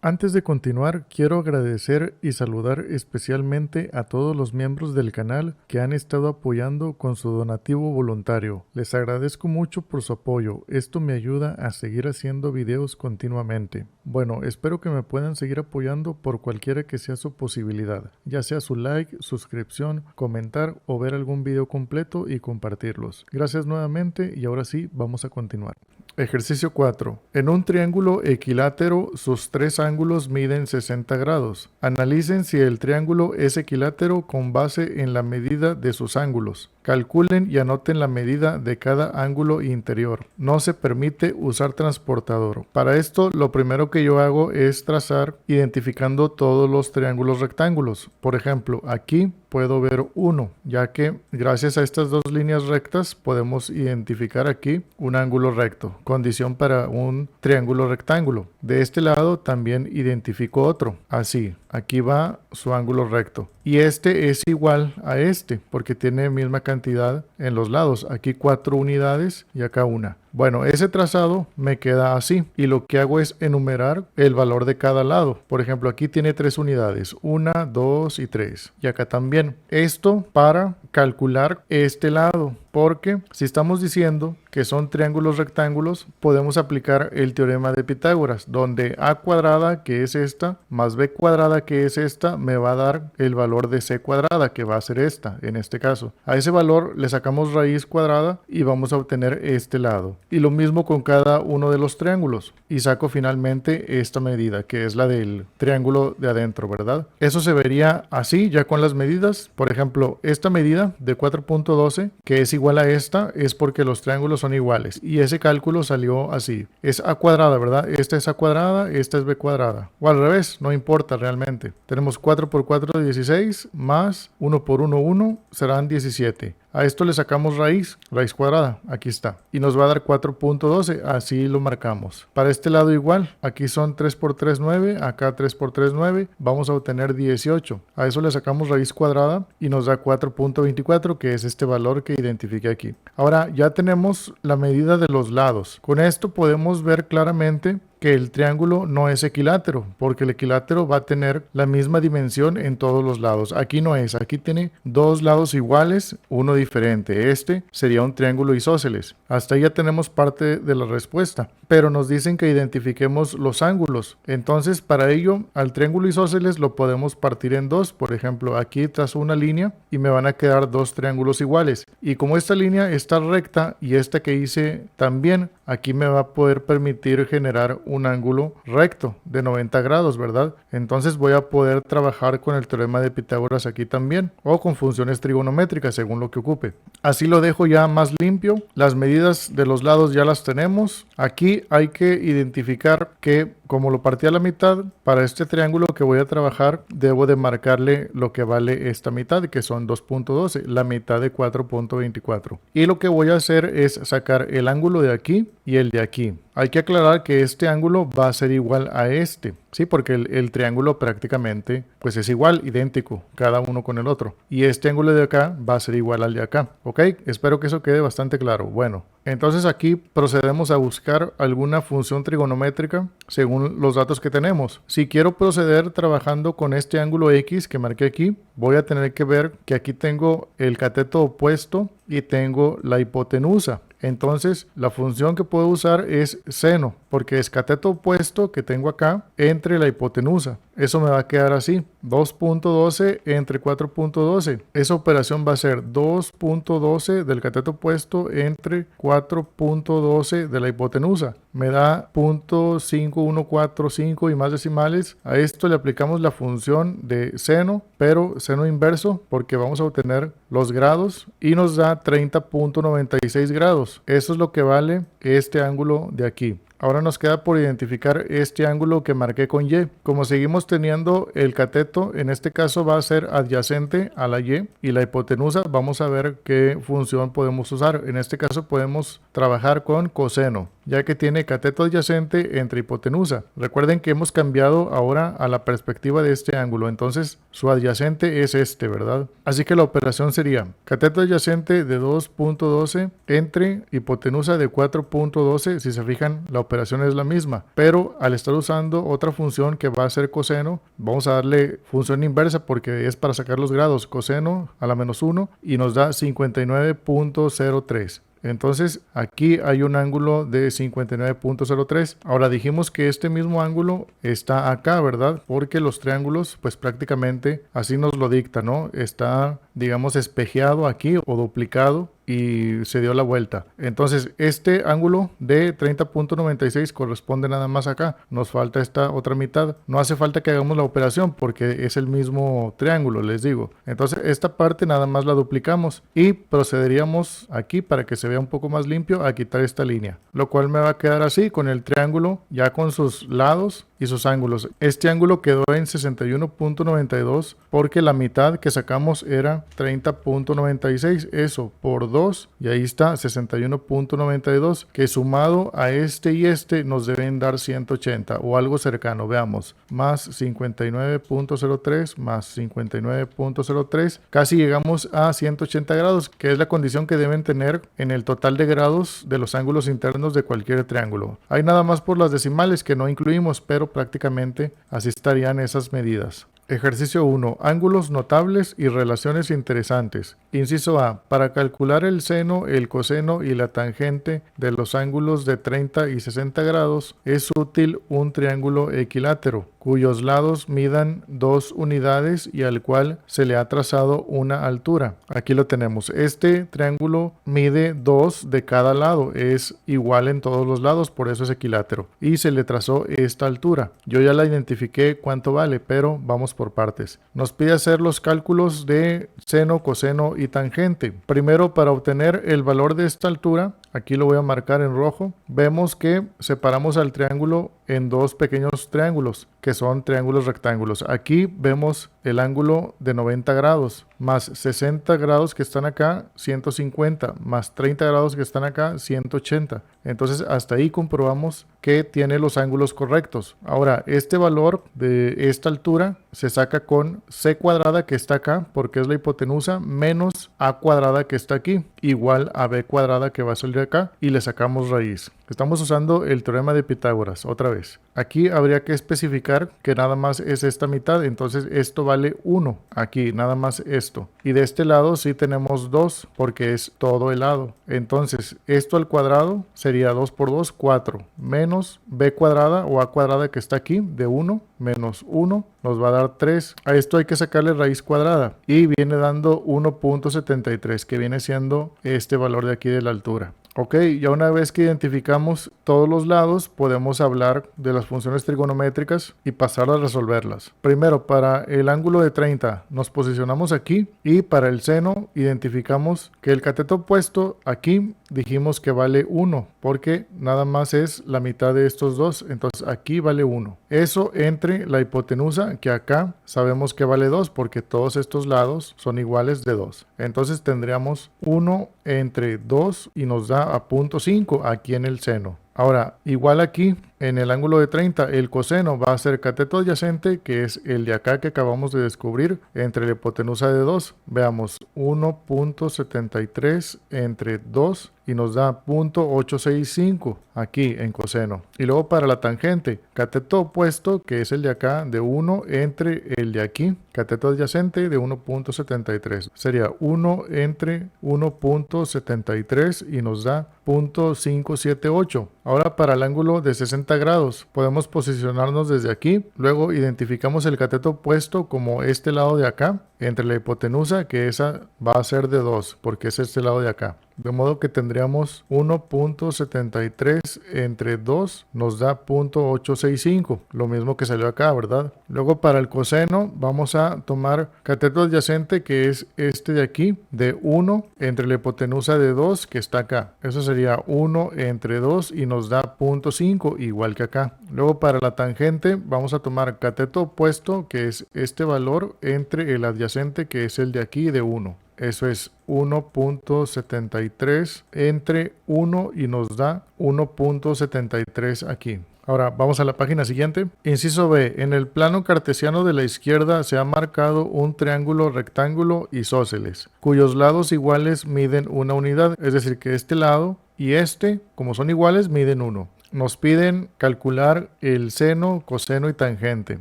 Antes de continuar, quiero agradecer y saludar especialmente a todos los miembros del canal que han estado apoyando con su donativo voluntario. Les agradezco mucho por su apoyo, esto me ayuda a seguir haciendo videos continuamente. Bueno, espero que me puedan seguir apoyando por cualquiera que sea su posibilidad, ya sea su like, suscripción, comentar o ver algún video completo y compartirlos. Gracias nuevamente y ahora sí, vamos a continuar. Ejercicio 4. En un triángulo equilátero, sus tres ángulos miden 60 grados. Analicen si el triángulo es equilátero con base en la medida de sus ángulos. Calculen y anoten la medida de cada ángulo interior. No se permite usar transportador. Para esto, lo primero que yo hago es trazar identificando todos los triángulos rectángulos. Por ejemplo, aquí puedo ver uno, ya que gracias a estas dos líneas rectas podemos identificar aquí un ángulo recto, condición para un triángulo rectángulo. De este lado también identifico otro, así, aquí va su ángulo recto. Y este es igual a este, porque tiene misma cantidad en los lados. Aquí 4 unidades y acá una. Bueno, ese trazado me queda así. Y lo que hago es enumerar el valor de cada lado. Por ejemplo, aquí tiene 3 unidades. 1, 2 y 3. Y acá también. Esto para calcular este lado. Porque si estamos diciendo que son triángulos rectángulos, podemos aplicar el teorema de Pitágoras, donde a cuadrada, que es esta, más b cuadrada, que es esta, me va a dar el valor de c cuadrada, que va a ser esta, en este caso. A ese valor le sacamos raíz cuadrada y vamos a obtener este lado. Y lo mismo con cada uno de los triángulos. Y saco finalmente esta medida, que es la del triángulo de adentro, ¿verdad? Eso se vería así, ya con las medidas. Por ejemplo, esta medida de 4.12, que es igual a esta, es porque los triángulos son iguales. Y ese cálculo salió así. Es a cuadrada, ¿verdad? Esta es a cuadrada, esta es b cuadrada. O al revés, no importa realmente. Tenemos 4 por 4, 16, más 1 por 1, 1, serán 17. A esto le sacamos raíz cuadrada, aquí está. Y nos va a dar 4.12, así lo marcamos. Para este lado igual, aquí son 3 por 3, 9, acá 3 por 3, 9, vamos a obtener 18. A eso le sacamos raíz cuadrada y nos da 4.24, que es este valor que identifiqué aquí. Ahora ya tenemos la medida de los lados. Con esto podemos ver claramente que el triángulo no es equilátero, porque el equilátero va a tener la misma dimensión en todos los lados. Aquí no es, aquí tiene dos lados iguales, uno diferente. Este sería un triángulo isósceles. Hasta ahí ya tenemos parte de la respuesta, pero nos dicen que identifiquemos los ángulos. Entonces, para ello, al triángulo isósceles lo podemos partir en dos. Por ejemplo, aquí trazo una línea y me van a quedar dos triángulos iguales. Y como esta línea está recta y esta que hice también, aquí me va a poder permitir generar un ángulo recto de 90 grados, ¿verdad? Entonces voy a poder trabajar con el teorema de Pitágoras aquí también, o con funciones trigonométricas según lo que ocupe. Así lo dejo ya más limpio. Las medidas de los lados ya las tenemos. Aquí hay que identificar que, como lo partí a la mitad, para este triángulo que voy a trabajar, debo de marcarle lo que vale esta mitad, que son 2.12, la mitad de 4.24. Y lo que voy a hacer es sacar el ángulo de aquí y el de aquí. Hay que aclarar que este ángulo va a ser igual a este, ¿sí? Porque el triángulo prácticamente pues es igual, idéntico, cada uno con el otro. Y este ángulo de acá va a ser igual al de acá, ¿ok? Espero que eso quede bastante claro. Bueno, entonces aquí procedemos a buscar alguna función trigonométrica según los datos que tenemos. Si quiero proceder trabajando con este ángulo X que marqué aquí, voy a tener que ver que aquí tengo el cateto opuesto y tengo la hipotenusa. Entonces, la función que puedo usar es seno, porque es cateto opuesto que tengo acá entre la hipotenusa. Eso me va a quedar así, 2.12 entre 4.12. Esa operación va a ser 2.12 del cateto opuesto entre 4.12 de la hipotenusa. Me da 0.5145 y más decimales. A esto le aplicamos la función de seno, pero seno inverso, porque vamos a obtener los grados y nos da 30.96 grados. Eso es lo que vale este ángulo de aquí. Ahora nos queda por identificar este ángulo que marqué con Y. Como seguimos teniendo el cateto, en este caso va a ser adyacente a la Y y la hipotenusa, vamos a ver qué función podemos usar. En este caso podemos trabajar con coseno, ya que tiene cateto adyacente entre hipotenusa. Recuerden que hemos cambiado ahora a la perspectiva de este ángulo, entonces su adyacente es este, ¿verdad? Así que la operación sería cateto adyacente de 2.12 entre hipotenusa de 4.12. Si se fijan, la operación es la misma, pero al estar usando otra función que va a ser coseno, vamos a darle función inversa porque es para sacar los grados, coseno a la menos 1 y nos da 59.03. Entonces aquí hay un ángulo de 59.03. Ahora dijimos que este mismo ángulo está acá, ¿verdad? Porque los triángulos pues prácticamente así nos lo dicta, ¿no? Está, digamos, espejeado aquí o duplicado y se dio la vuelta. Entonces este ángulo de 30.96 corresponde nada más acá. Nos falta esta otra mitad. No hace falta que hagamos la operación porque es el mismo triángulo, les digo. Entonces esta parte nada más la duplicamos y procederíamos aquí para que se vea un poco más limpio a quitar esta línea, lo cual me va a quedar así con el triángulo ya con sus lados y sus ángulos. Este ángulo quedó en 61.92 porque la mitad que sacamos era 30.96. Eso por 2 y ahí está 61.92, que sumado a este y este nos deben dar 180 o algo cercano. Veamos, más 59.03 más 59.03, casi llegamos a 180 grados, que es la condición que deben tener en el total de grados de los ángulos internos de cualquier triángulo. Hay nada más por las decimales que no incluimos, pero prácticamente así estarían esas medidas. Ejercicio 1. Ángulos notables y relaciones interesantes. Inciso A. Para calcular el seno, el coseno y la tangente de los ángulos de 30 y 60 grados, es útil un triángulo equilátero, cuyos lados midan 2 unidades y al cual se le ha trazado una altura. Aquí lo tenemos. Este triángulo mide 2 de cada lado, es igual en todos los lados, por eso es equilátero. Y se le trazó esta altura. Yo ya la identifiqué cuánto vale, pero vamos por partes. Nos pide hacer los cálculos de seno, coseno y tangente. Primero, para obtener el valor de esta altura, aquí lo voy a marcar en rojo, vemos que separamos al triángulo en dos pequeños triángulos, que son triángulos rectángulos. Aquí vemos el ángulo de 90 grados, más 60 grados que están acá, 150, más 30 grados que están acá, 180. Entonces, hasta ahí comprobamos que tiene los ángulos correctos. Ahora, este valor de esta altura se saca con c cuadrada que está acá, porque es la hipotenusa, menos a cuadrada que está aquí, igual a b cuadrada que va a salir acá, y le sacamos raíz. Estamos usando el teorema de Pitágoras, otra vez. Aquí habría que especificar que nada más es esta mitad, entonces esto vale 1, aquí nada más esto. Y de este lado sí tenemos 2, porque es todo el lado. Entonces, esto al cuadrado sería 2 por 2, 4, menos b cuadrada o a cuadrada que está aquí, de 1, menos 1, nos va a dar 3. A esto hay que sacarle raíz cuadrada, y viene dando 1.73, que viene siendo este valor de aquí de la altura. Ok, ya una vez que identificamos todos los lados, podemos hablar de las funciones trigonométricas y pasar a resolverlas. Primero, para el ángulo de 30, nos posicionamos aquí, y para el seno, identificamos que el cateto opuesto aquí dijimos que vale 1, porque nada más es la mitad de estos dos, entonces aquí vale 1. Eso entre la hipotenusa, que acá sabemos que vale 2, porque todos estos lados son iguales de 2. Entonces tendríamos 1 entre 2 y nos da a 0.5 aquí en el seno. Ahora, igual aquí, en el ángulo de 30, el coseno va a ser cateto adyacente, que es el de acá que acabamos de descubrir, entre la hipotenusa de 2. Veamos, 1.73 entre 2 y nos da 0.865 aquí en coseno. Y luego para la tangente, cateto opuesto, que es el de acá, de 1 entre el de aquí, cateto adyacente de 1.73. Sería 1 entre 1.73 y nos da 0.578. Ahora para el ángulo de 60 grados podemos posicionarnos desde aquí, luego identificamos el cateto opuesto como este lado de acá, entre la hipotenusa, que esa va a ser de 2 porque es este lado de acá. De modo que tendríamos 1.73 entre 2 nos da 0.865, lo mismo que salió acá, ¿verdad? Luego para el coseno vamos a tomar cateto adyacente, que es este de aquí, de 1 entre la hipotenusa de 2 que está acá. Eso sería 1 entre 2 y nos da 0.5, igual que acá. Luego para la tangente vamos a tomar cateto opuesto, que es este valor, entre el adyacente, que es el de aquí, de 1. Eso es 1.73 entre 1 y nos da 1.73 aquí. Ahora vamos a la página siguiente. Inciso B. En el plano cartesiano de la izquierda se ha marcado un triángulo rectángulo isósceles, cuyos lados iguales miden una unidad. Es decir, que este lado y este, como son iguales, miden 1. nos piden calcular el seno, coseno y tangente.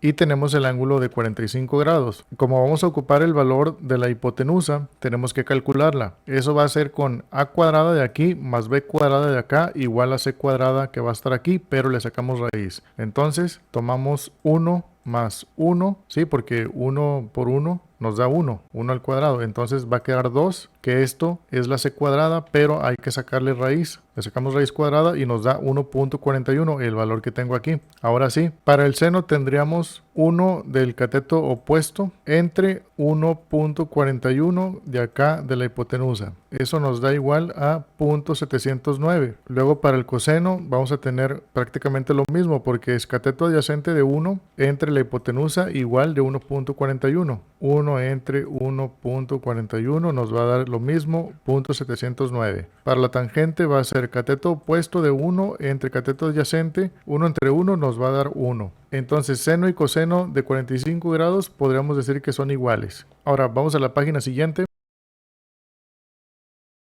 Y tenemos el ángulo de 45 grados. Como vamos a ocupar el valor de la hipotenusa, tenemos que calcularla. Eso va a ser con a cuadrada de aquí más b cuadrada de acá igual a c cuadrada que va a estar aquí, pero le sacamos raíz. Entonces tomamos 1 más 1, ¿sí? Porque 1 por 1 nos da 1 al cuadrado. Entonces va a quedar 2, que esto es la c cuadrada, pero hay que sacarle raíz. Le sacamos raíz cuadrada y nos da 1.41, el valor que tengo aquí. Ahora sí, para el seno tendríamos 1 del cateto opuesto entre 1.41 de acá de la hipotenusa. Eso nos da igual a 0.709. Luego para el coseno vamos a tener prácticamente lo mismo porque es cateto adyacente de 1 entre la hipotenusa igual de 1.41. 1 entre 1.41 nos va a dar lo mismo, 0.709. Para la tangente va a ser cateto opuesto de 1 entre cateto adyacente, 1 entre 1 nos va a dar 1. Entonces seno y coseno de 45 grados podríamos decir que son iguales. Ahora vamos a la página siguiente.